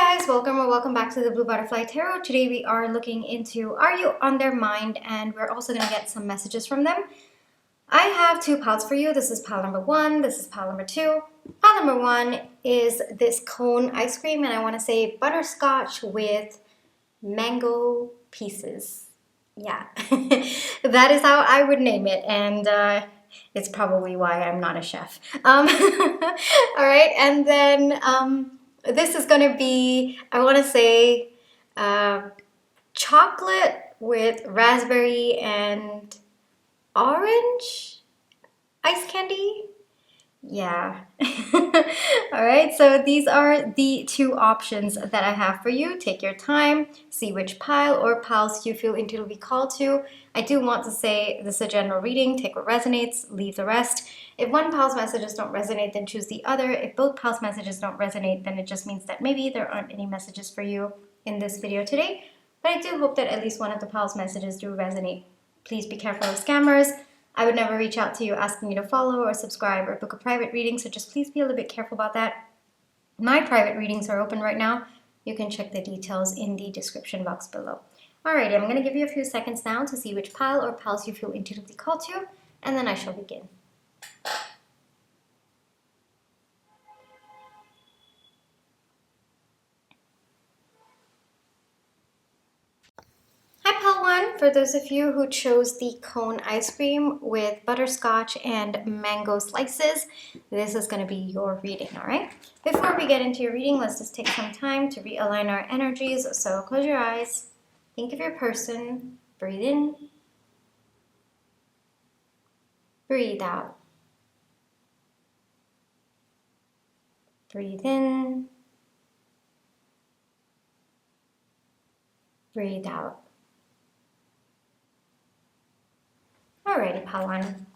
guys, welcome or welcome back to the Blue Butterfly Tarot. Today we are looking into are you on their mind, and we're also going to get some messages from them. I have two piles for you. This is pile number one, this is pile number two. Pile number one is this cone ice cream, and I want to say butterscotch with mango pieces. Yeah, that is how I would name it, and it's probably why I'm not a chef. All right, and then this is going to be, I want to say, chocolate with raspberry and orange ice candy. Yeah. All right, so these are the two options that I have for you. Take your time, see which pile or piles you feel intuitively called to. I do want to say this is a general reading. Take what resonates, leave the rest. If one pile's messages don't resonate, then choose the other. If both piles' messages don't resonate, then it just means that maybe there aren't any messages for you in this video today. But I do hope that at least one of the piles' messages do resonate. Please be careful of scammers. I would never reach out to you asking you to follow or subscribe or book a private reading, so just please be a little bit careful about that. My private readings are open right now. You can check the details in the description box below. Alrighty, I'm going to give you a few seconds now to see which pile or piles you feel intuitively called to, and then I shall begin. For those of you who chose the cone ice cream with butterscotch and mango slices, this is going to be your reading, all right? Before we get into your reading, let's just take some time to realign our energies. So close your eyes, think of your person, breathe in, breathe out. Breathe in, breathe out. Alrighty, pile one.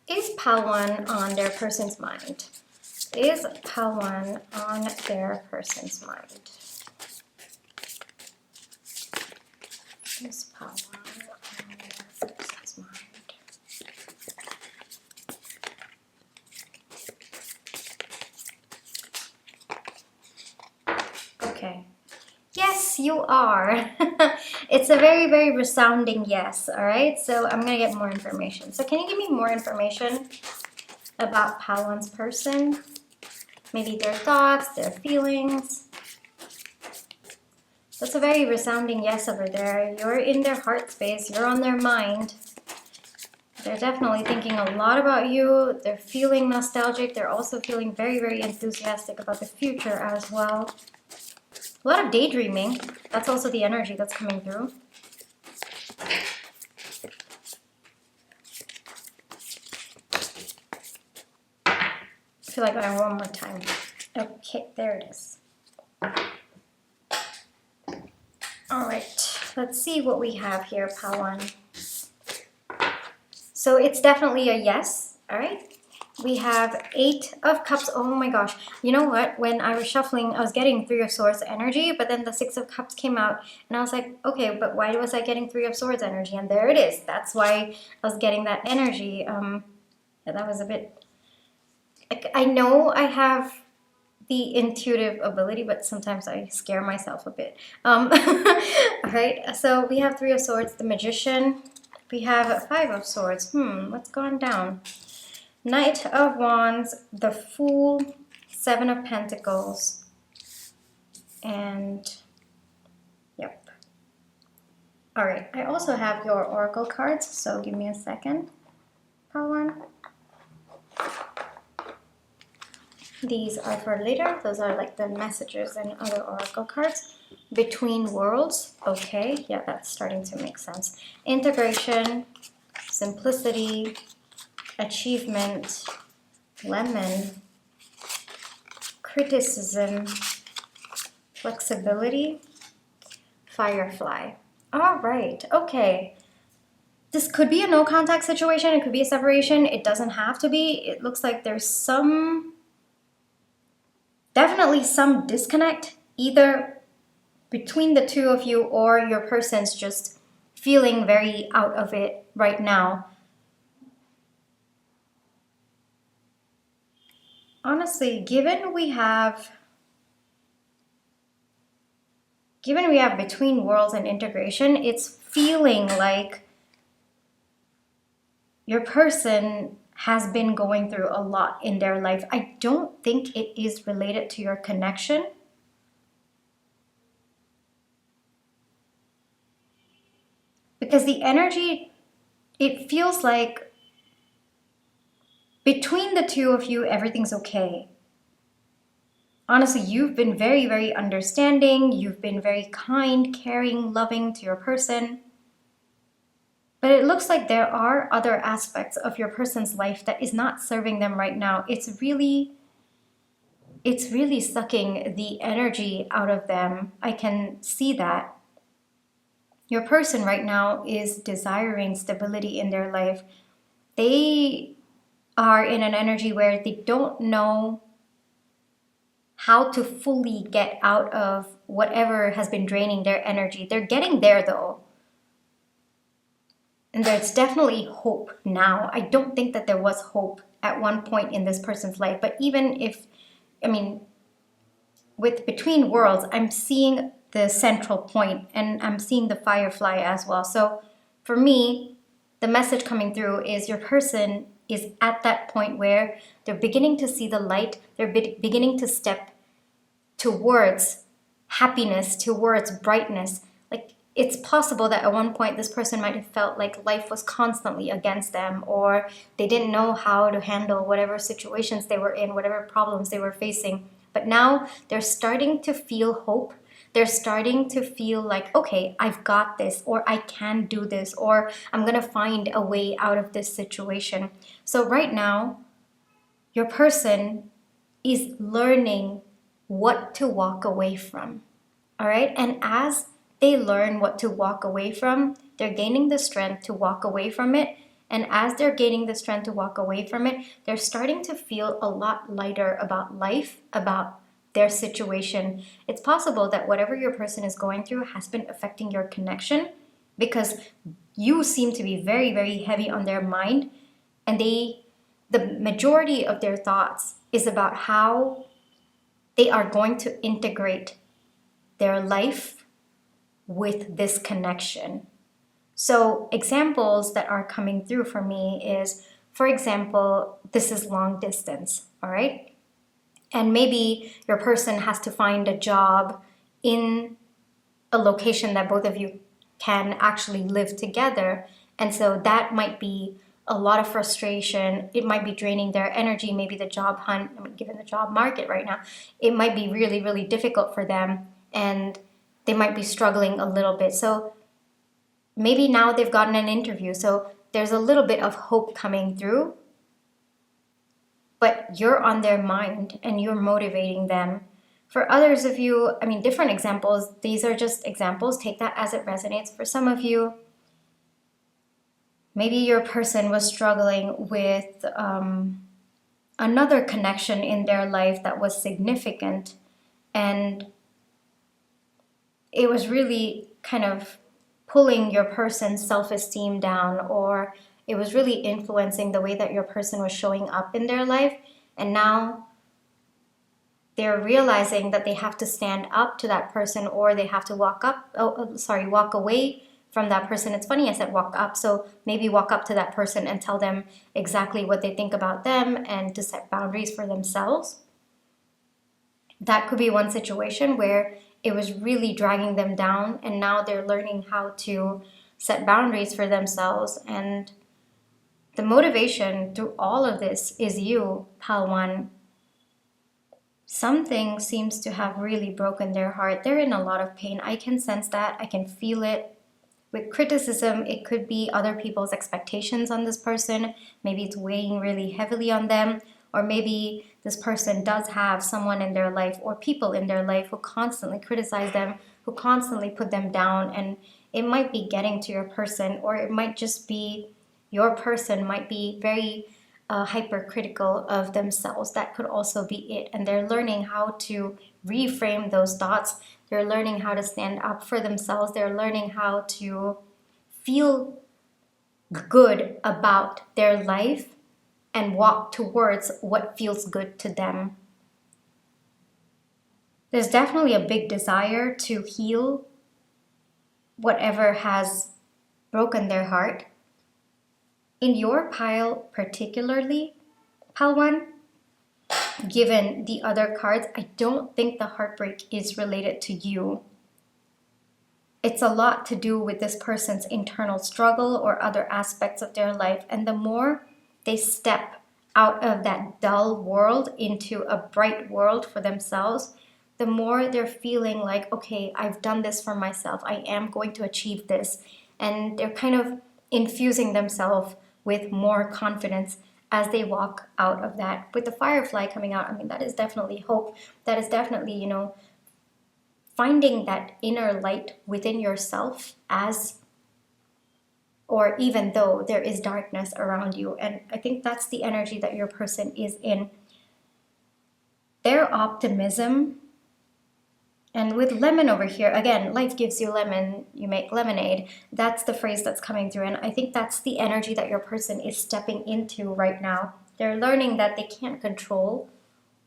Is pile one on their person's mind? Is pile one on their person's mind? Is pile one on their person's mind? Okay. Yes, you are. It's a very, very resounding yes, all right? So I'm going to get more information. So can you give me more information about pile one's person? Maybe their thoughts, their feelings. That's a very resounding yes over there. You're in their heart space. You're on their mind. They're definitely thinking a lot about you. They're feeling nostalgic. They're also feeling very, very enthusiastic about the future as well. A lot of daydreaming. That's also the energy that's coming through. I feel like I want one more time. Okay, there it is. All right, let's see what we have here, pile one. So it's definitely a yes, all right? We have 8 of Cups. Oh my gosh. You know what? When I was shuffling, I was getting 3 of Swords energy, but then the 6 of Cups came out, and I was like, okay, but why was I getting 3 of Swords energy? And there it is. That's why I was getting that energy. That was a bit... I know I have the intuitive ability, but sometimes I scare myself a bit. All right, so we have 3 of Swords, the Magician. We have 5 of Swords. What's gone down? Knight of Wands, the Fool, 7 of Pentacles, and yep. All right, I also have your Oracle cards, so give me a second, pile one. These are for later. Those are like the messages and other Oracle cards. Between Worlds, okay, yeah, that's starting to make sense. Integration, Simplicity, Achievement, Lemon, Criticism, Flexibility, Firefly. All right, okay. This could be a no contact situation. It could be a separation. It doesn't have to be. It looks like there's definitely some disconnect, either between the two of you or your person's just feeling very out of it right now. Honestly, given we have given we have between worlds and integration, it's feeling like your person has been going through a lot in their life. I don't think it is related to your connection. Because the energy, it feels like between the two of you, everything's okay. Honestly, you've been very, very understanding. You've been very kind, caring, loving to your person. But it looks like there are other aspects of your person's life that is not serving them right now. It's really sucking the energy out of them. I can see that. Your person right now is desiring stability in their life. They are in an energy where they don't know how to fully get out of whatever has been draining their energy. They're getting there though. And there's definitely hope now. I don't think that there was hope at one point in this person's life. But even if, with Between Worlds, I'm seeing the central point and I'm seeing the firefly as well. So for me, the message coming through is your person is at that point where they're beginning to see the light. They're beginning to step towards happiness, towards brightness. Like, it's possible that at one point this person might have felt like life was constantly against them, or they didn't know how to handle whatever situations they were in, whatever problems they were facing. But now they're starting to feel hope. They're starting to feel like, okay, I've got this, or I can do this, or I'm going to find a way out of this situation. So right now, your person is learning what to walk away from. All right. And as they learn what to walk away from, they're gaining the strength to walk away from it. And as they're gaining the strength to walk away from it, they're starting to feel a lot lighter about life, about their situation. It's possible that whatever your person is going through has been affecting your connection, because you seem to be very, very heavy on their mind. And the majority of their thoughts is about how they are going to integrate their life with this connection. So examples that are coming through for me is, for example, this is long distance, all right? And maybe your person has to find a job in a location that both of you can actually live together. And so that might be a lot of frustration. It might be draining their energy. Maybe the job hunt, given the job market right now, it might be really, really difficult for them, and they might be struggling a little bit. So maybe now they've gotten an interview. So there's a little bit of hope coming through, but you're on their mind and you're motivating them. For others of you, different examples. These are just examples. Take that as it resonates. For some of you, maybe your person was struggling with another connection in their life that was significant, and it was really kind of pulling your person's self-esteem down, or it was really influencing the way that your person was showing up in their life. And now they're realizing that they have to stand up to that person, or they have to walk away from that person. It's funny I said walk up. So maybe walk up to that person and tell them exactly what they think about them and to set boundaries for themselves. That could be one situation where it was really dragging them down, and now they're learning how to set boundaries for themselves. And the motivation through all of this is you, Pal One. Something seems to have really broken their heart. They're in a lot of pain. I can sense that. I can feel it. With criticism, it could be other people's expectations on this person. Maybe it's weighing really heavily on them. Or maybe this person does have someone in their life or people in their life who constantly criticize them, who constantly put them down. And it might be getting to your person, or it might just be your person might be very hypercritical of themselves. That could also be it. And they're learning how to reframe those thoughts. They're learning how to stand up for themselves. They're learning how to feel good about their life and walk towards what feels good to them. There's definitely a big desire to heal whatever has broken their heart. In your pile particularly, pile 1, given the other cards, I don't think the heartbreak is related to you. It's a lot to do with this person's internal struggle or other aspects of their life. And the more they step out of that dull world into a bright world for themselves, the more they're feeling like, okay, I've done this for myself. I am going to achieve this. And they're kind of infusing themselves with more confidence as they walk out of that. With the firefly coming out, I mean, that is definitely hope. That is definitely, finding that inner light within yourself as, or even though there is darkness around you. And I think that's the energy that your person is in. Their optimism, and with lemon over here, again, life gives you lemon, you make lemonade. That's the phrase that's coming through. And I think that's the energy that your person is stepping into right now. They're learning that they can't control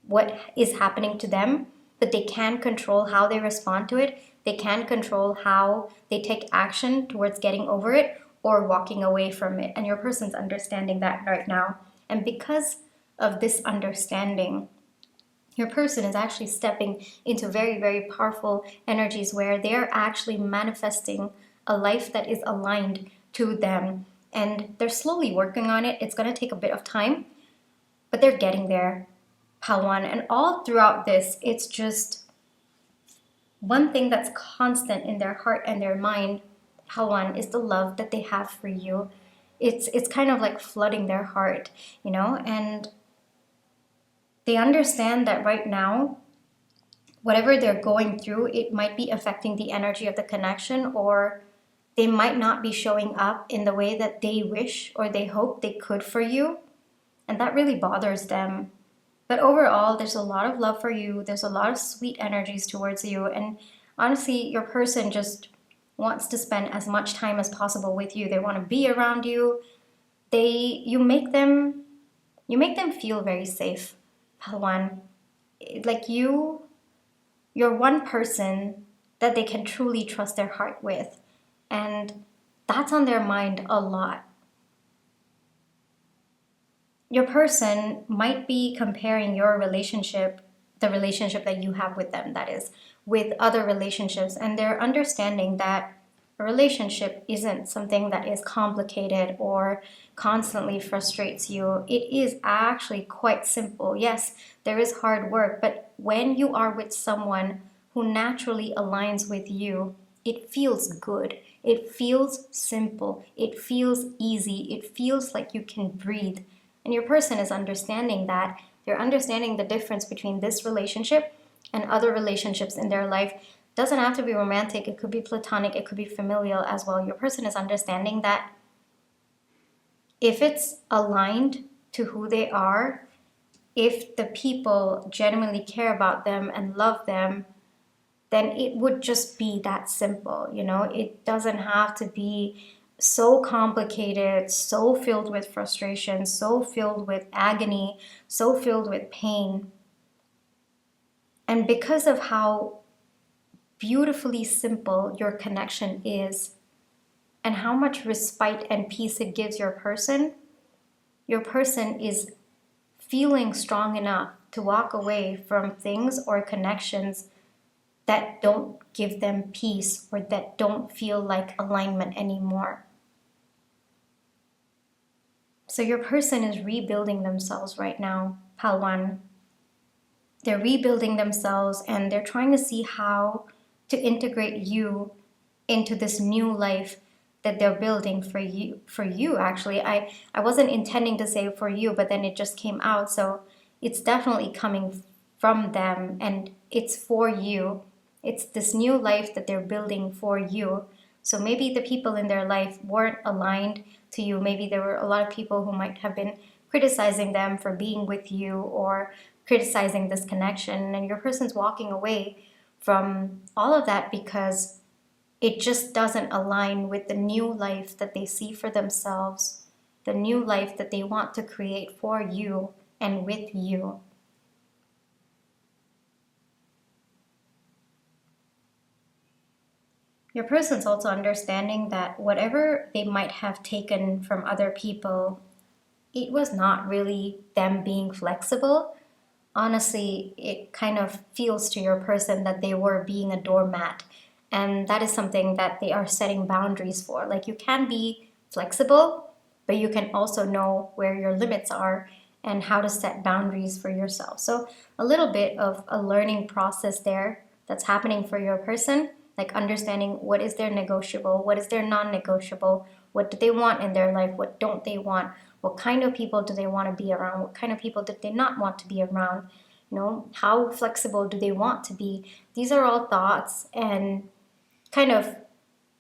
what is happening to them, but they can control how they respond to it. They can control how they take action towards getting over it or walking away from it. And your person's understanding that right now. And because of this understanding, your person is actually stepping into very, very powerful energies where they're actually manifesting a life that is aligned to them. And they're slowly working on it. It's going to take a bit of time, but they're getting there. Pile 1. And all throughout this, it's just one thing that's constant in their heart and their mind, Pile 1, is the love that they have for you. It's kind of like flooding their heart, and they understand that right now, whatever they're going through, it might be affecting the energy of the connection, or they might not be showing up in the way that they wish or they hope they could for you. And that really bothers them. But overall, there's a lot of love for you. There's a lot of sweet energies towards you. And honestly, your person just wants to spend as much time as possible with you. They want to be around you. You make them feel very safe, Pile 1. Like you're one person that they can truly trust their heart with. And that's on their mind a lot. Your person might be comparing your relationship, the relationship that you have with them, that is, with other relationships, and they're understanding that a relationship isn't something that is complicated or constantly frustrates you. It is actually quite simple. Yes, there is hard work, but when you are with someone who naturally aligns with you, it feels good. It feels simple. It feels easy. It feels like you can breathe. And your person is understanding that. They're understanding the difference between this relationship and other relationships in their life. It doesn't have to be romantic. It could be platonic. It could be familial as well. Your person is understanding that if it's aligned to who they are, if the people genuinely care about them and love them, then it would just be that simple. It doesn't have to be so complicated, so filled with frustration, so filled with agony, so filled with pain. And because of how beautifully simple your connection is and how much respite and peace it gives your person is feeling strong enough to walk away from things or connections that don't give them peace or that don't feel like alignment anymore. So your person is rebuilding themselves right now, Pile 1. They're rebuilding themselves and they're trying to see how to integrate you into this new life that they're building for you. Actually, I wasn't intending to say for you, but then it just came out. So it's definitely coming from them and it's for you. It's this new life that they're building for you. So maybe the people in their life weren't aligned to you. Maybe there were a lot of people who might have been criticizing them for being with you or criticizing this connection. And your person's walking away from all of that because it just doesn't align with the new life that they see for themselves, the new life that they want to create for you and with you. Your person's also understanding that whatever they might have taken from other people, it was not really them being flexible. Honestly, it kind of feels to your person that they were being a doormat. And that is something that they are setting boundaries for. Like, you can be flexible, but you can also know where your limits are and how to set boundaries for yourself. So, a little bit of a learning process there that's happening for your person, like understanding what is their negotiable, what is their non negotiable, what do they want in their life, what don't they want, what kind of people do they want to be around, what kind of people do they not want to be around, how flexible do they want to be. These are all thoughts and kind of,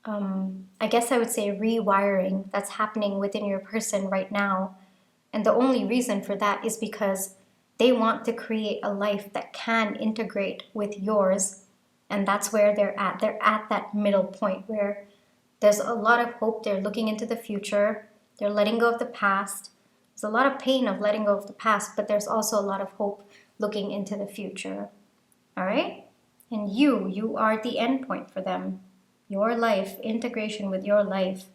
I guess I would say, rewiring that's happening within your person right now. And the only reason for that is because they want to create a life that can integrate with yours. And that's where they're at. They're at that middle point where there's a lot of hope. They're looking into the future. They're letting go of the past. There's a lot of pain of letting go of the past, but there's also a lot of hope looking into the future. All right? And you are the end point for them. Your life, integration with your life,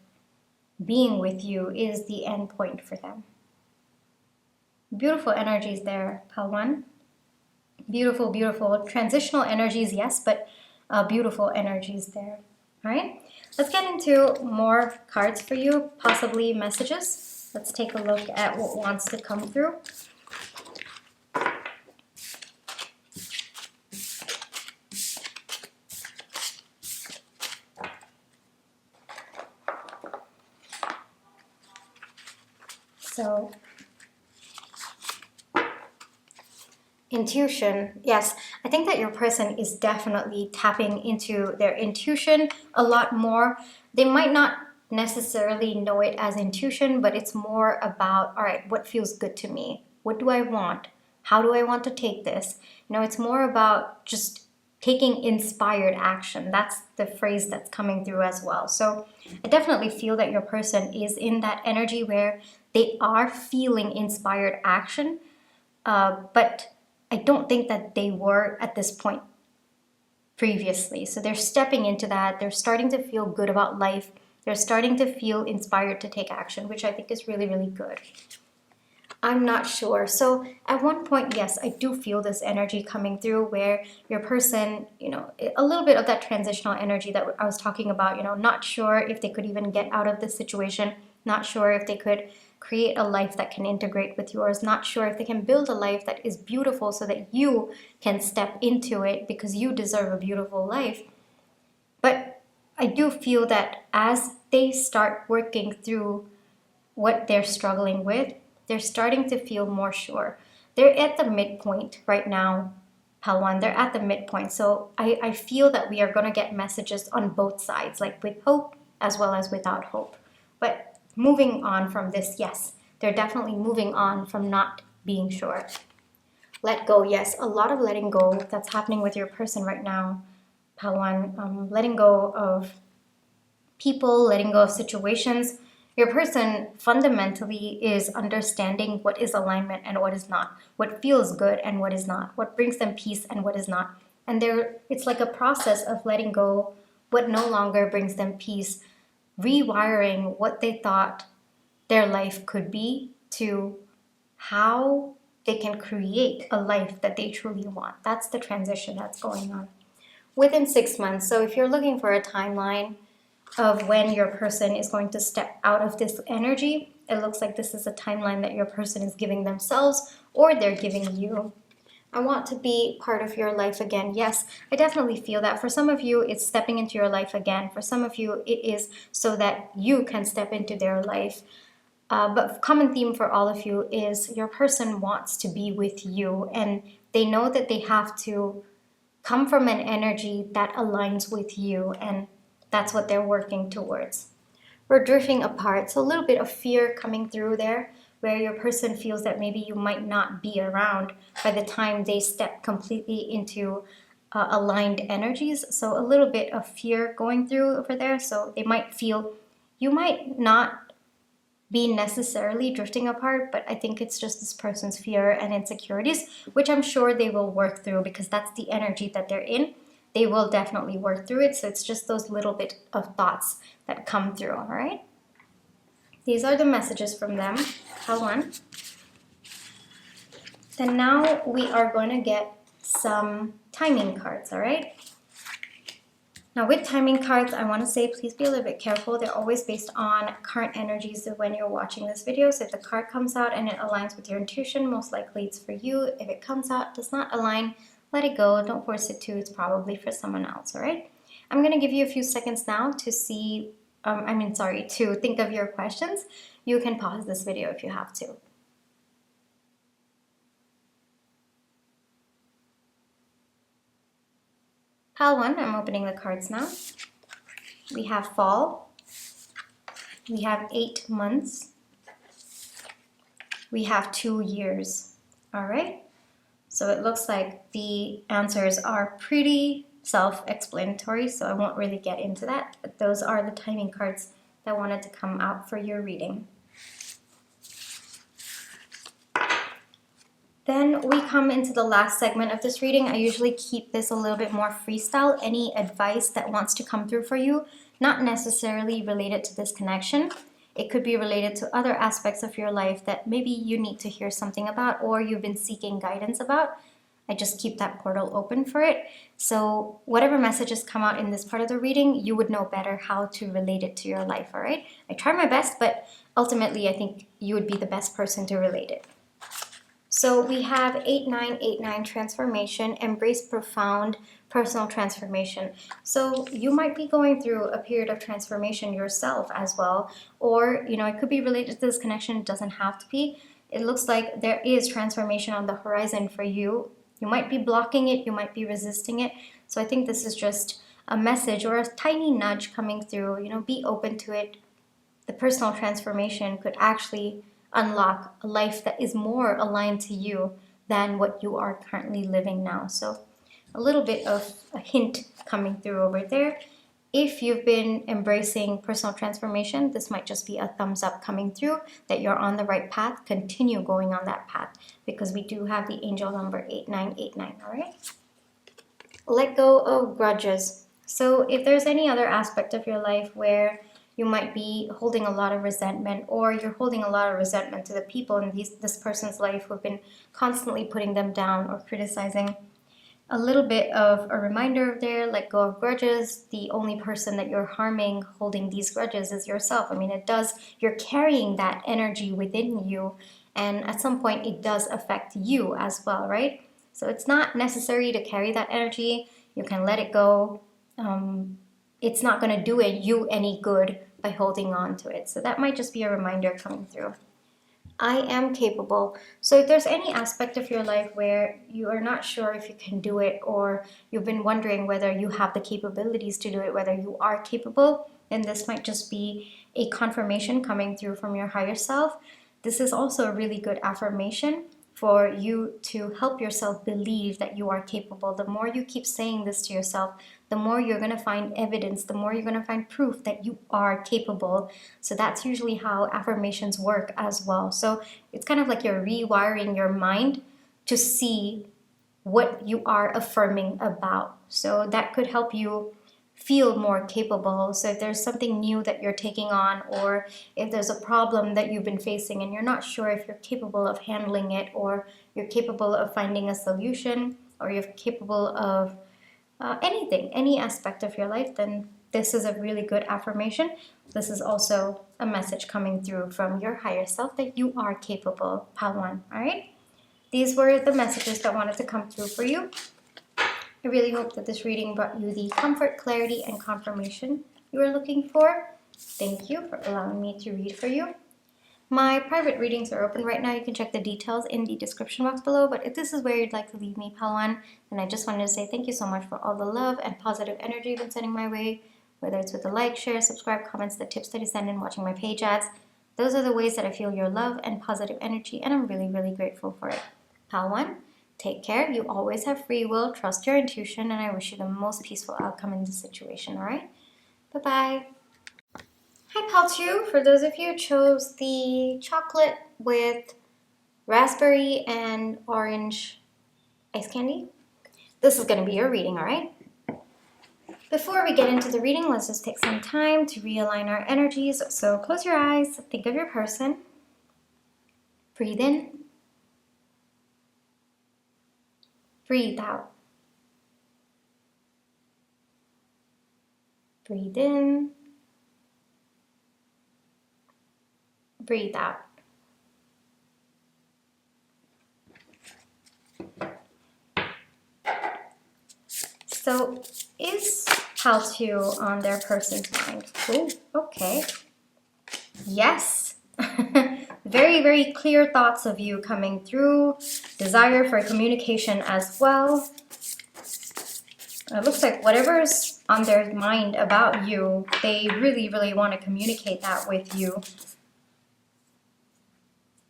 being with you is the end point for them. Beautiful energies there, Palwan. Beautiful, beautiful. Transitional energies, yes, but beautiful energies there. All right? Let's get into more cards for you, possibly messages. Let's take a look at what wants to come through. So, intuition, yes, I think that your person is definitely tapping into their intuition a lot more. They might not necessarily know it as intuition, but it's more about, all right, what feels good to me? What do I want? How do I want to take this? It's more about just taking inspired action. That's the phrase that's coming through as well. So I definitely feel that your person is in that energy where they are feeling inspired action, but I don't think that they were at this point previously. So they're stepping into that. They're starting to feel good about life. They're starting to feel inspired to take action, which I think is really, really good. I'm not sure. So at one point, yes, I do feel this energy coming through where your person, a little bit of that transitional energy that I was talking about, not sure if they could even get out of this situation, not sure if they could create a life that can integrate with yours, not sure if they can build a life that is beautiful so that you can step into it because you deserve a beautiful life. But I do feel that as they start working through what they're struggling with, they're starting to feel more sure. They're at the midpoint right now, Palwan. They're at the midpoint. So I feel that we are going to get messages on both sides, like with hope as well as without hope. But moving on from this, yes, they're definitely moving on from not being sure. Let go, yes, a lot of letting go that's happening with your person right now, Palwan. Letting go of people, letting go of situations. Your person fundamentally is understanding what is alignment and what is not, what feels good and what is not, what brings them peace and what is not. And it's like a process of letting go what no longer brings them peace, rewiring what they thought their life could be to how they can create a life that they truly want. That's the transition that's going on within 6 months. So if you're looking for a timeline of when your person is going to step out of this energy, it looks like this is a timeline that your person is giving themselves or they're giving you. I want to be part of your life again. Yes, I definitely feel that. For some of you, it's stepping into your life again. For some of you, it is so that you can step into their life. But common theme for all of you is your person wants to be with you, and they know that they have to come from an energy that aligns with you, and that's what they're working towards. We're drifting apart, so a little bit of fear coming through there, where your person feels that maybe you might not be around by the time they step completely into aligned energies. So a little bit of fear going through over there. So they might feel you might not be necessarily drifting apart, but I think it's just this person's fear and insecurities, which I'm sure they will work through because that's the energy that they're in. they will definitely work through it. So it's just those little bit of thoughts that come through, all right? These are the messages from them, pile 1. Then now we are going to get some timing cards, all right? Now with timing cards, I want to say please be a little bit careful. They're always based on current energies of when you're watching this video. So if the card comes out and it aligns with your intuition, most likely it's for you. If it comes out, does not align, let it go. Don't force it to. It's probably for someone else, all right? I'm going to give you a few seconds now to see, to think of your questions. You can pause this video if you have to. Pile 1, I'm opening the cards now. We have fall. We have 8 months. We have 2 years. All right? So it looks like the answers are pretty self-explanatory, so I won't really get into that. But those are the timing cards that wanted to come out for your reading. Then we come into the last segment of this reading. I usually keep this a little bit more freestyle. Any advice that wants to come through for you, not necessarily related to this connection. It could be related to other aspects of your life that maybe you need to hear something about or you've been seeking guidance about. I just keep that portal open for it. So whatever messages come out in this part of the reading, you would know better how to relate it to your life, all right? I try my best, but ultimately I think you would be the best person to relate it. So we have 8989 transformation, embrace profound personal transformation. So you might be going through a period of transformation yourself as well, or it could be related to this connection. It doesn't have to be. It looks like there is transformation on the horizon for you. You might be blocking it, you might be resisting it. So I think this is just a message or a tiny nudge coming through. Be open to it. The personal transformation could actually unlock a life that is more aligned to you than what you are currently living now. So a little bit of a hint coming through over there. If you've been embracing personal transformation, this might just be a thumbs up coming through that you're on the right path. Continue going on that path because we do have the angel number 8989, all right? Let go of grudges. So if there's any other aspect of your life where you might be holding a lot of resentment, or you're holding a lot of resentment to the people in this person's life who have been constantly putting them down or criticizing. A little bit of a reminder there, let go of grudges. The only person that you're harming holding these grudges is yourself. I mean, you're carrying that energy within you, and at some point it does affect you as well, right? So it's not necessary to carry that energy. You can let it go. It's not going to do you any good by holding on to it. So that might just be a reminder coming through. I am capable. So if there's any aspect of your life where you are not sure if you can do it, or you've been wondering whether you have the capabilities to do it, whether you are capable, then this might just be a confirmation coming through from your higher self. This is also a really good affirmation for you to help yourself believe that you are capable. The more you keep saying this to yourself, the more you're going to find evidence, the more you're going to find proof that you are capable. So that's usually how affirmations work as well. So it's kind of like you're rewiring your mind to see what you are affirming about. So that could help you feel more capable. So if there's something new that you're taking on, or if there's a problem that you've been facing and you're not sure if you're capable of handling it, or you're capable of finding a solution, or you're capable of anything, any aspect of your life, then this is a really good affirmation. This is also a message coming through from your higher self that you are capable, pile 1, all right? These were the messages that wanted to come through for you. I really hope that this reading brought you the comfort, clarity, and confirmation you were looking for. Thank you for allowing me to read for you. My private readings are open right now. You can check the details in the description box below. But if this is where you'd like to leave me, pile 1, then I just wanted to say thank you so much for all the love and positive energy you've been sending my way, whether it's with the like, share, subscribe, comments, the tips that you send in, watching my page ads. Those are the ways that I feel your love and positive energy, and I'm really, really grateful for it. Pile 1, take care. You always have free will. Trust your intuition, and I wish you the most peaceful outcome in this situation, all right? Bye-bye. Hi, pile 2. For those of you who chose the chocolate with raspberry and orange ice candy, this is going to be your reading, all right? Before we get into the reading, let's just take some time to realign our energies. So close your eyes, think of your person, breathe in, breathe out. Breathe in, breathe out. So is pal 2 on their person's mind? Oh, okay. Yes. Very, very clear thoughts of you coming through. Desire for communication as well. It looks like whatever's on their mind about you, they really, really want to communicate that with you.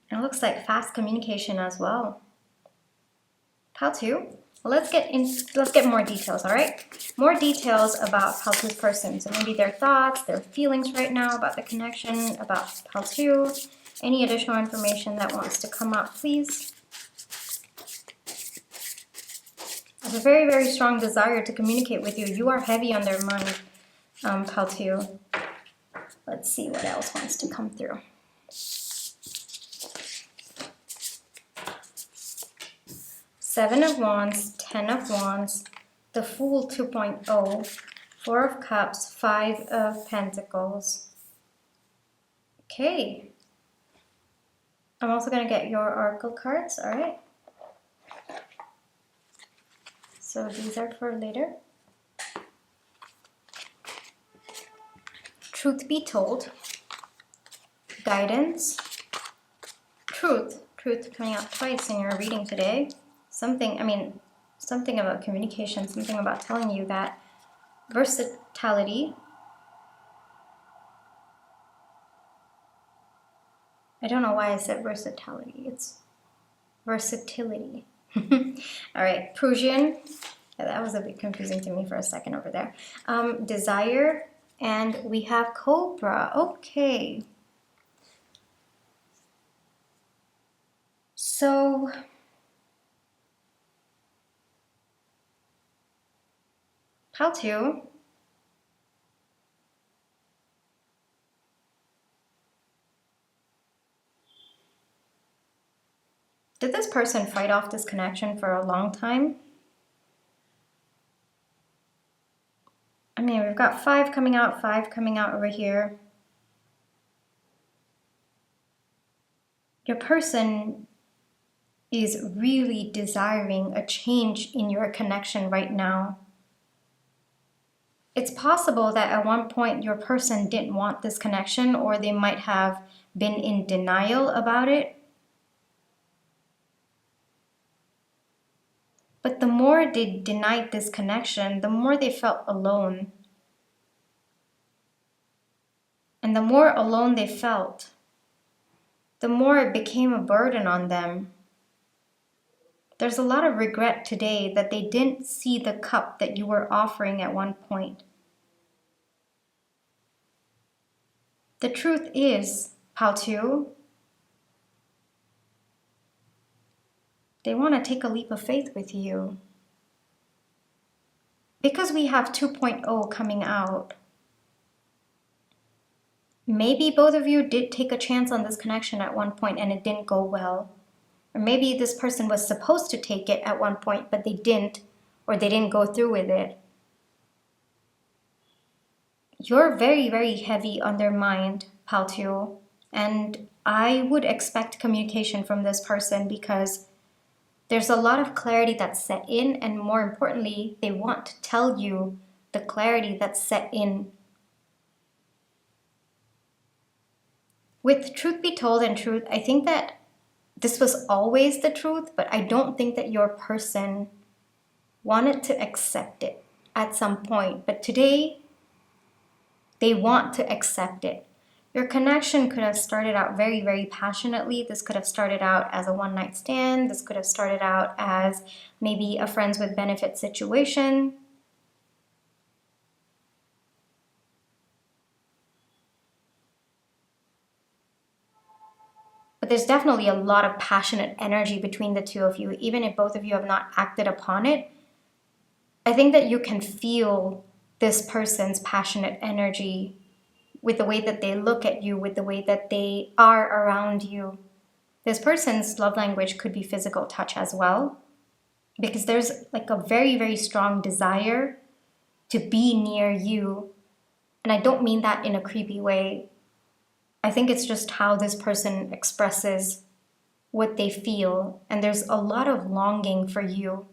And it looks like fast communication as well. Pal 2. Well, let's get more details, all right? More details about Pal 2's person. So maybe their thoughts, their feelings right now about the connection, about Pal 2. Any additional information that wants to come up, please. I have a very, very strong desire to communicate with you. You are heavy on their mind, Pal 2. Let's see what else wants to come through. Seven of Wands, 10 of Wands, the Fool 2.0, 4 of Cups, 5 of Pentacles. Okay. I'm also going to get your oracle cards, all right? So these are for later. Truth be told, guidance, truth coming out twice in your reading today. Something about communication, something about telling you that versatility. I don't know why I said versatility. It's versatility. All right, Prussian. Yeah, that was a bit confusing to me for a second over there. Desire, and we have Cobra. Okay. So Pal 2. Did this person fight off this connection for a long time? I mean, we've got 5 coming out, 5 coming out over here. Your person is really desiring a change in your connection right now. It's possible that at one point your person didn't want this connection, or they might have been in denial about it. But the more they denied this connection, the more they felt alone. And the more alone they felt, the more it became a burden on them. There's a lot of regret today that they didn't see the cup that you were offering at one point. The truth is, Pal 2, they want to take a leap of faith with you. Because we have 2.0 coming out, maybe both of you did take a chance on this connection at one point and it didn't go well. Or maybe this person was supposed to take it at one point, but they didn't, or they didn't go through with it. You're very, very heavy on their mind, Pal 2, and I would expect communication from this person because there's a lot of clarity that's set in, and more importantly, they want to tell you the clarity that's set in. With truth be told and truth, I think that this was always the truth, but I don't think that your person wanted to accept it at some point. But today, they want to accept it. Your connection could have started out very, very passionately. This could have started out as a one-night stand. This could have started out as maybe a friends with benefit situation. But there's definitely a lot of passionate energy between the two of you, even if both of you have not acted upon it. I think that you can feel this person's passionate energy, with the way that they look at you, with the way that they are around you. This person's love language could be physical touch as well, because there's like a very, very strong desire to be near you. And I don't mean that in a creepy way. I think it's just how this person expresses what they feel. And there's a lot of longing for you.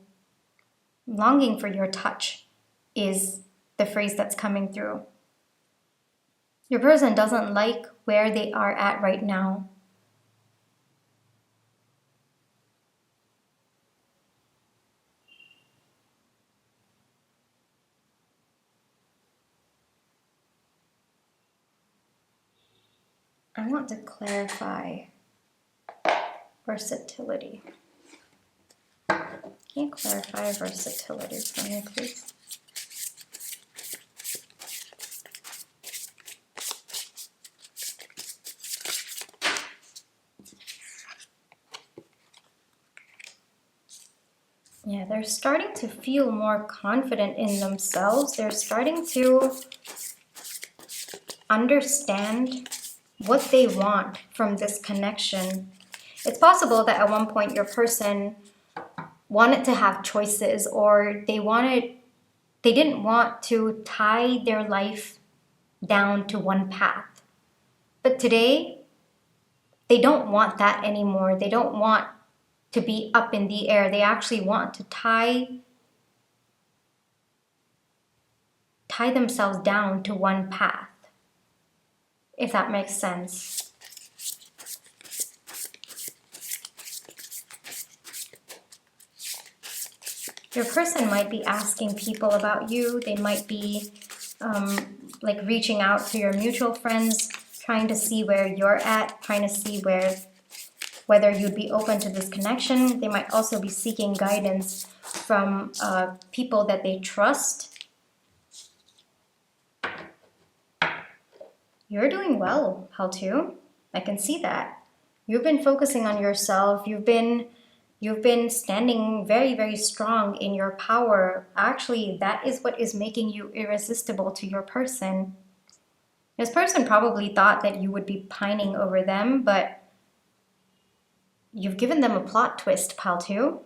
Longing for your touch is the phrase that's coming through. Your person doesn't like where they are at right now. I want to clarify versatility. Can you clarify versatility for me, please? Yeah, they're starting to feel more confident in themselves. They're starting to understand what they want from this connection. It's possible that at one point your person wanted to have choices, or they didn't want to tie their life down to one path. But today, they don't want that anymore. They don't want to be up in the air. They actually want to tie themselves down to one path, if that makes sense. Your person might be asking people about you. They might be like reaching out to your mutual friends, trying to see where you're at, trying to see whether you'd be open to this connection. They might also be seeking guidance from people that they trust. You're doing well, Hellooo. I can see that. You've been focusing on yourself. You've been standing very, very strong in your power. Actually, that is what is making you irresistible to your person. This person probably thought that you would be pining over them, but you've given them a plot twist, Hellooo.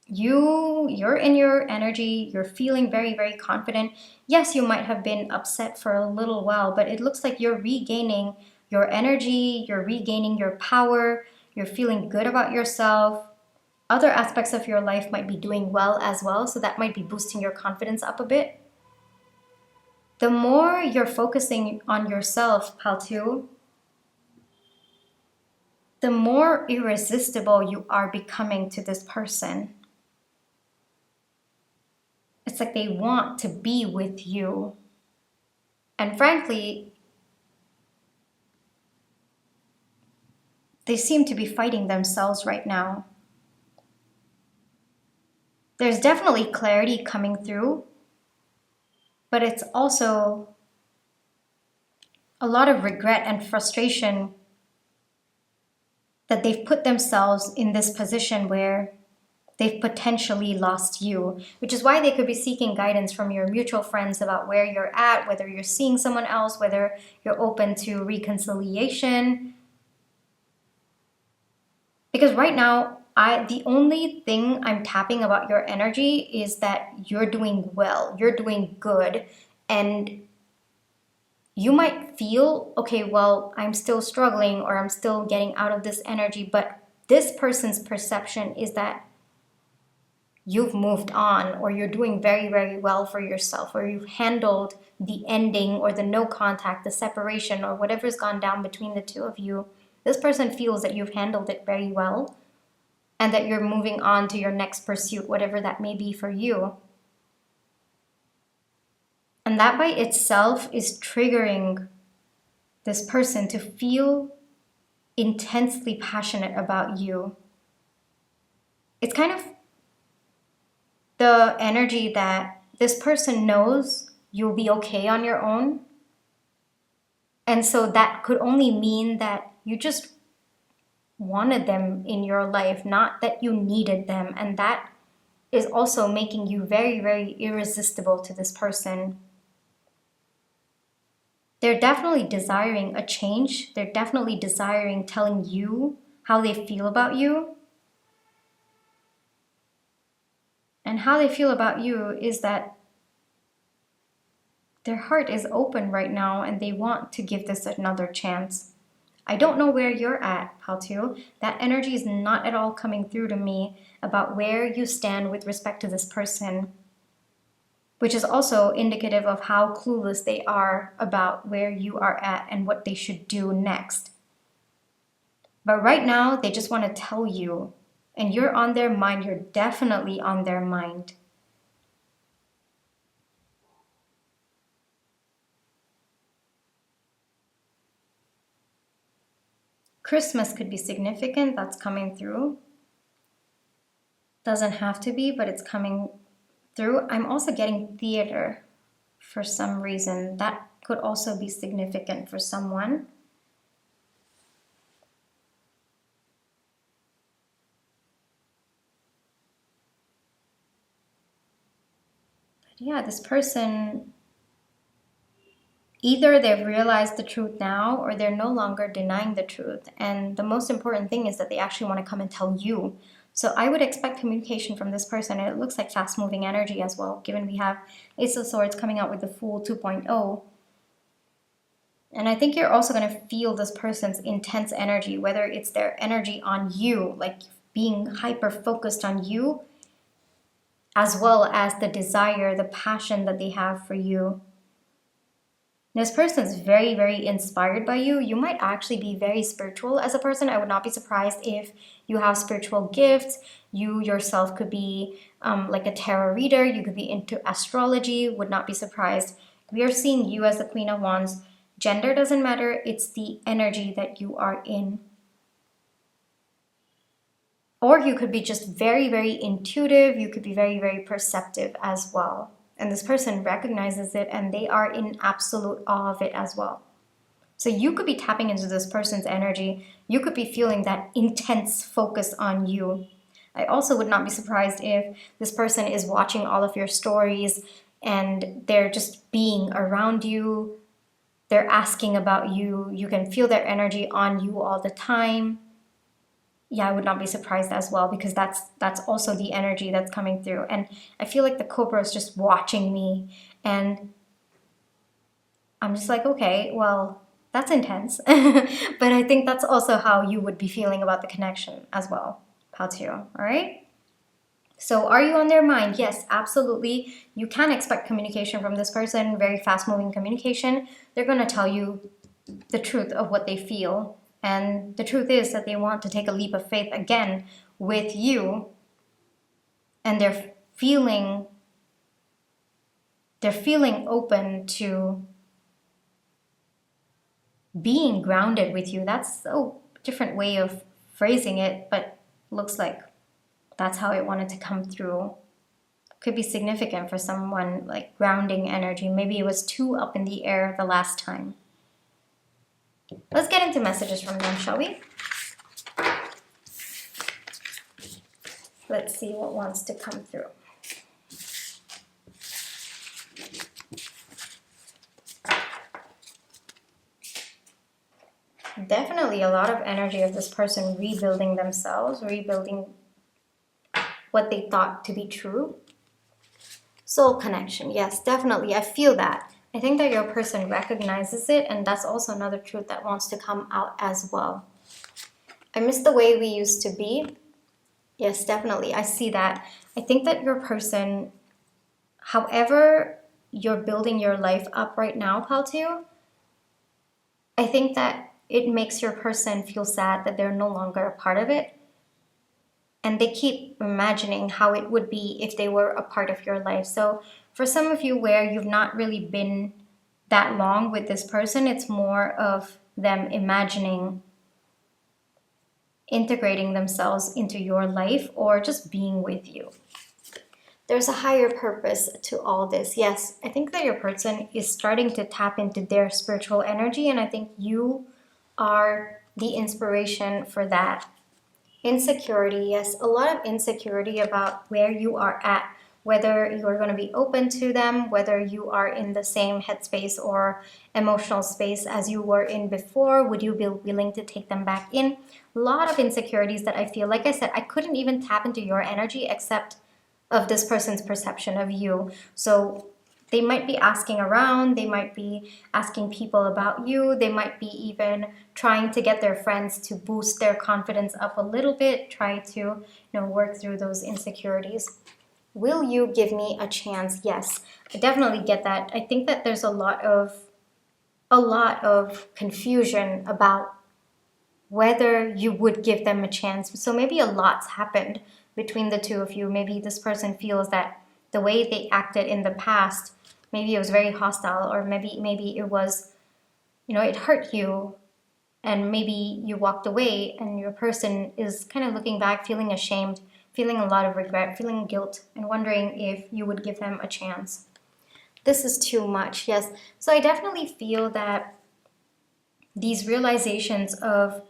You're in your energy. You're feeling very, very confident. Yes, you might have been upset for a little while, but it looks like you're regaining your energy. You're regaining your power. You're feeling good about yourself. Other aspects of your life might be doing well as well, so that might be boosting your confidence up a bit. The more you're focusing on yourself, Hellooo, the more irresistible you are becoming to this person. It's like they want to be with you. And frankly, they seem to be fighting themselves right now. There's definitely clarity coming through, but it's also a lot of regret and frustration that they've put themselves in this position where they've potentially lost you, which is why they could be seeking guidance from your mutual friends about where you're at, whether you're seeing someone else, whether you're open to reconciliation. Because right now, the only thing I'm tapping about your energy is that you're doing well, you're doing good, and you might feel, okay, well, I'm still struggling or I'm still getting out of this energy, but this person's perception is that you've moved on, or you're doing very, very well for yourself, or you've handled the ending or the no contact, the separation, or whatever's gone down between the two of you. This person feels that you've handled it very well and that you're moving on to your next pursuit, whatever that may be for you. And that by itself is triggering this person to feel intensely passionate about you. It's kind of the energy that this person knows you'll be okay on your own. And so that could only mean that you just wanted them in your life, not that you needed them. And that is also making you very, very irresistible to this person. They're definitely desiring a change. They're definitely desiring telling you how they feel about you. And how they feel about you is that their heart is open right now and they want to give this another chance. I don't know where you're at, Paltu. That energy is not at all coming through to me about where you stand with respect to this person, which is also indicative of how clueless they are about where you are at and what they should do next. But right now, they just want to tell you, and you're on their mind. You're definitely on their mind. Christmas could be significant. That's coming through. Doesn't have to be, but it's coming through. I'm also getting theater for some reason. That could also be significant for someone. But yeah, this person, either they've realized the truth now or they're no longer denying the truth. And the most important thing is that they actually want to come and tell you. So I would expect communication from this person. And it looks like fast moving energy as well, given we have Ace of Swords coming out with the Fool 2.0. And I think you're also going to feel this person's intense energy, whether it's their energy on you, like being hyper focused on you, as well as the desire, the passion that they have for you. This person is very, very inspired by you. You might actually be very spiritual as a person. I would not be surprised if you have spiritual gifts. You yourself could be like a tarot reader. You could be into astrology. Would not be surprised. We are seeing you as the Queen of Wands. Gender doesn't matter. It's the energy that you are in. Or you could be just very, very intuitive. You could be very, very perceptive as well. And this person recognizes it and they are in absolute awe of it as well. So you could be tapping into this person's energy. You could be feeling that intense focus on you. I also would not be surprised if this person is watching all of your stories and they're just being around you. They're asking about you. You can feel their energy on you all the time. Yeah, I would not be surprised as well, because that's also the energy that's coming through. And I feel like the Cobra is just watching me, and I'm just like, okay, well, that's intense. But I think that's also how you would be feeling about the connection as well, Patio, all right? So are you on their mind? Yes, absolutely. You can expect communication from this person, very fast-moving communication. They're going to tell you the truth of what they feel. And the truth is that they want to take a leap of faith again with you. And they're feeling open to being grounded with you. That's a different way of phrasing it, but looks like that's how it wanted to come through. Could be significant for someone, like grounding energy. Maybe it was too up in the air the last time. Let's get into messages from them, shall we? Let's see what wants to come through. Definitely a lot of energy of this person rebuilding themselves, rebuilding what they thought to be true. Soul connection, yes, definitely. I feel that. I think that your person recognizes it, and that's also another truth that wants to come out as well. I miss the way we used to be. Yes, definitely. I see that. I think that your person, however you're building your life up right now, Paltu, I think that it makes your person feel sad that they're no longer a part of it. And they keep imagining how it would be if they were a part of your life. So for some of you where you've not really been that long with this person, it's more of them imagining integrating themselves into your life or just being with you. There's a higher purpose to all this. Yes, I think that your person is starting to tap into their spiritual energy, and I think you are the inspiration for that. Insecurity, yes, a lot of insecurity about where you are at, whether you're going to be open to them, whether you are in the same headspace or emotional space as you were in before. Would you be willing to take them back in? A lot of insecurities that I feel, like I said, I couldn't even tap into your energy except of this person's perception of you. So they might be asking around, they might be asking people about you, they might be even trying to get their friends to boost their confidence up a little bit, try to, work through those insecurities. Will you give me a chance? Yes, I definitely get that. I think that there's a lot of confusion about whether you would give them a chance. So maybe a lot's happened between the two of you. Maybe this person feels that the way they acted in the past, maybe it was very hostile, or maybe it was, it hurt you, and maybe you walked away and your person is kind of looking back, feeling ashamed, feeling a lot of regret, feeling guilt, and wondering if you would give them a chance. This is too much, yes. So I definitely feel that these realizations of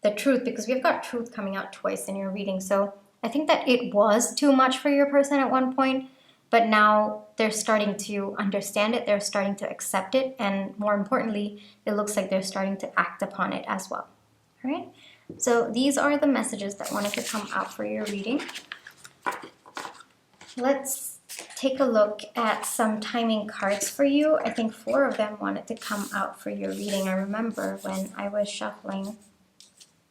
the truth, because we've got truth coming out twice in your reading, so I think that it was too much for your person at one point, but now they're starting to understand it, they're starting to accept it, and more importantly, it looks like they're starting to act upon it as well. All right, so these are the messages that wanted to come out for your reading. Let's take a look at some timing cards for you. I think 4 of them wanted to come out for your reading. I remember when I was shuffling.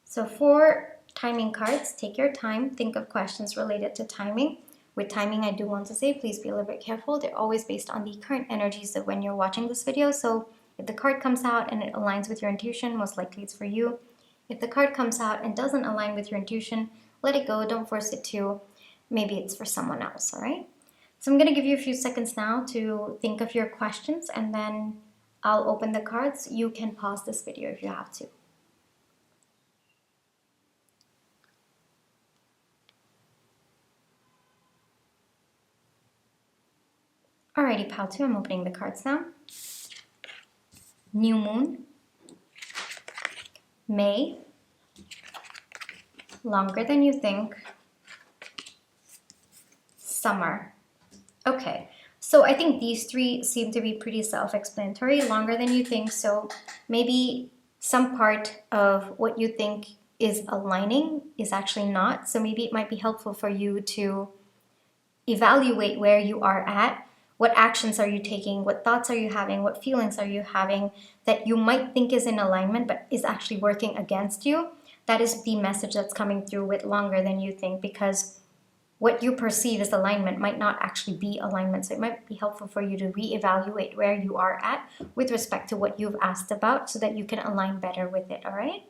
So 4 timing cards. Take your time. Think of questions related to timing. With timing, I do want to say, please be a little bit careful. They're always based on the current energies of when you're watching this video. So if the card comes out and it aligns with your intuition, most likely it's for you. If the card comes out and doesn't align with your intuition, let it go. Don't force it to. Maybe it's for someone else, all right? So I'm going to give you a few seconds now to think of your questions, and then I'll open the cards. You can pause this video if you have to. Alrighty, pal 2, I'm opening the cards now. New Moon, May, Longer Than You Think, Summer. Okay, so I think these 3 seem to be pretty self-explanatory. Longer than you think, so maybe some part of what you think is aligning is actually not. So maybe it might be helpful for you to evaluate where you are at. What actions are you taking? What thoughts are you having? What feelings are you having that you might think is in alignment but is actually working against you? That is the message that's coming through with Longer Than You Think, because what you perceive as alignment might not actually be alignment. So it might be helpful for you to reevaluate where you are at with respect to what you've asked about so that you can align better with it, all right?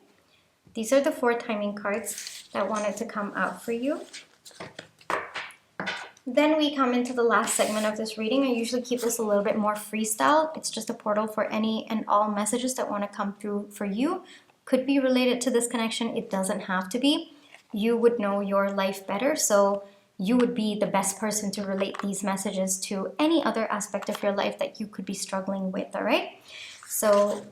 These are the 4 timing cards that wanted to come out for you. Then we come into the last segment of this reading. I usually keep this a little bit more freestyle. It's just a portal for any and all messages that want to come through for you. Could be related to this connection. It doesn't have to be. You would know your life better, so you would be the best person to relate these messages to any other aspect of your life that you could be struggling with, all right? So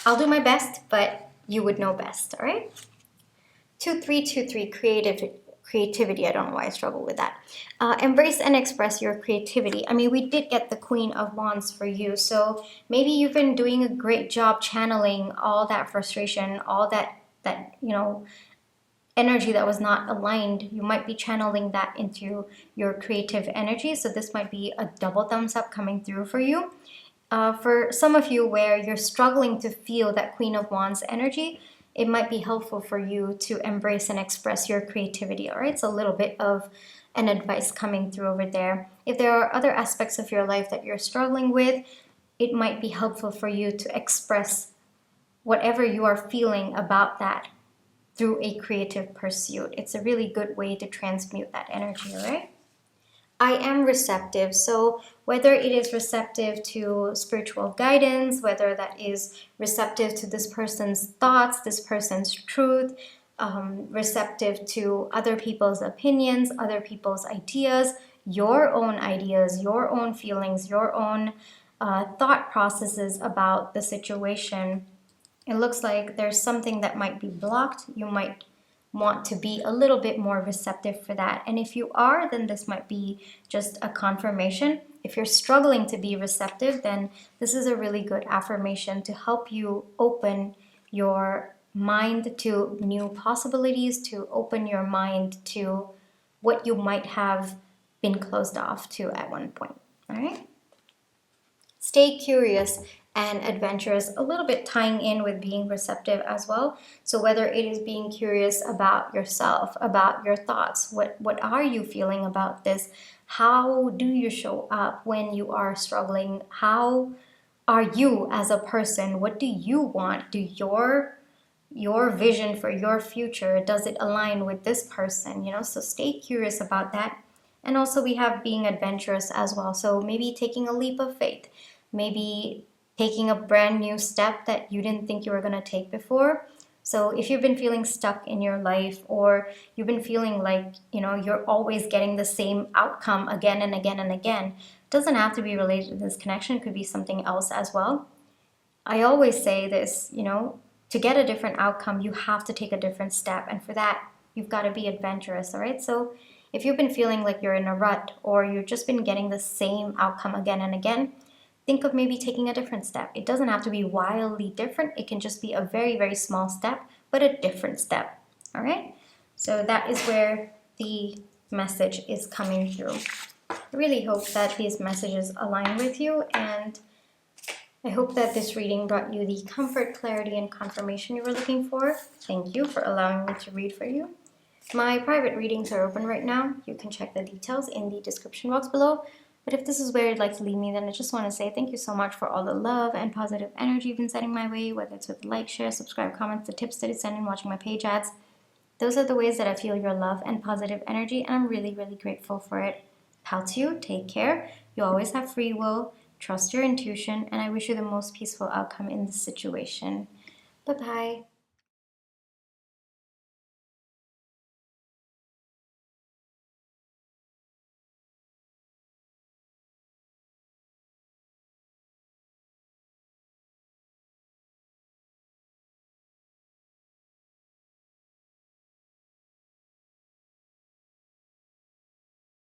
I'll do my best, but you would know best, all right? 2323, creativity. I don't know why I struggle with that. Embrace and express your creativity. I mean, we did get the Queen of Wands for you, so maybe you've been doing a great job channeling all that frustration, all that energy that was not aligned. You might be channeling that into your creative energy, so this might be a double thumbs up coming through for you. For some of you where you're struggling to feel that Queen of Wands energy, it might be helpful for you to embrace and express your creativity, all right? It's a little bit of an advice coming through over there. If there are other aspects of your life that you're struggling with, it might be helpful for you to express whatever you are feeling about that through a creative pursuit. It's a really good way to transmute that energy, all right? I am receptive. So whether it is receptive to spiritual guidance, whether that is receptive to this person's thoughts, this person's truth, receptive to other people's opinions, other people's ideas, your own feelings, your own thought processes about the situation. It looks like there's something that might be blocked. You might want to be a little bit more receptive for that. And if you are, then this might be just a confirmation. If you're struggling to be receptive, then this is a really good affirmation to help you open your mind to new possibilities, to open your mind to what you might have been closed off to at one point. All right? Stay curious and adventurous, a little bit tying in with being receptive as well. So whether it is being curious about yourself, about your thoughts, what are you feeling about this? How do you show up when you are struggling? How are you as a person? What do you want? Do your vision for your future, does it align with this person? So stay curious about that. And also we have being adventurous as well. So maybe taking a leap of faith, maybe taking a brand new step that you didn't think you were going to take before. So if you've been feeling stuck in your life, or you've been feeling like, you're always getting the same outcome again and again and again, it doesn't have to be related to this connection. It could be something else as well. I always say this, to get a different outcome, you have to take a different step. And for that, you've got to be adventurous, all right? So if you've been feeling like you're in a rut, or you've just been getting the same outcome again and again, think of maybe taking a different step. It doesn't have to be wildly different. It can just be a very, very small step, but a different step, all right? So that is where the message is coming through. I really hope that these messages align with you, and I hope that this reading brought you the comfort, clarity, and confirmation you were looking for. Thank you for allowing me to read for you. My private readings are open right now. You can check the details in the description box below. But if this is where you'd like to leave me, then I just want to say thank you so much for all the love and positive energy you've been sending my way, whether it's with like, share, subscribe, comments, the tips that you send in watching my page ads. Those are the ways that I feel your love and positive energy, and I'm really, really grateful for it. Pal to you, take care. You always have free will. Trust your intuition, and I wish you the most peaceful outcome in this situation. Bye-bye.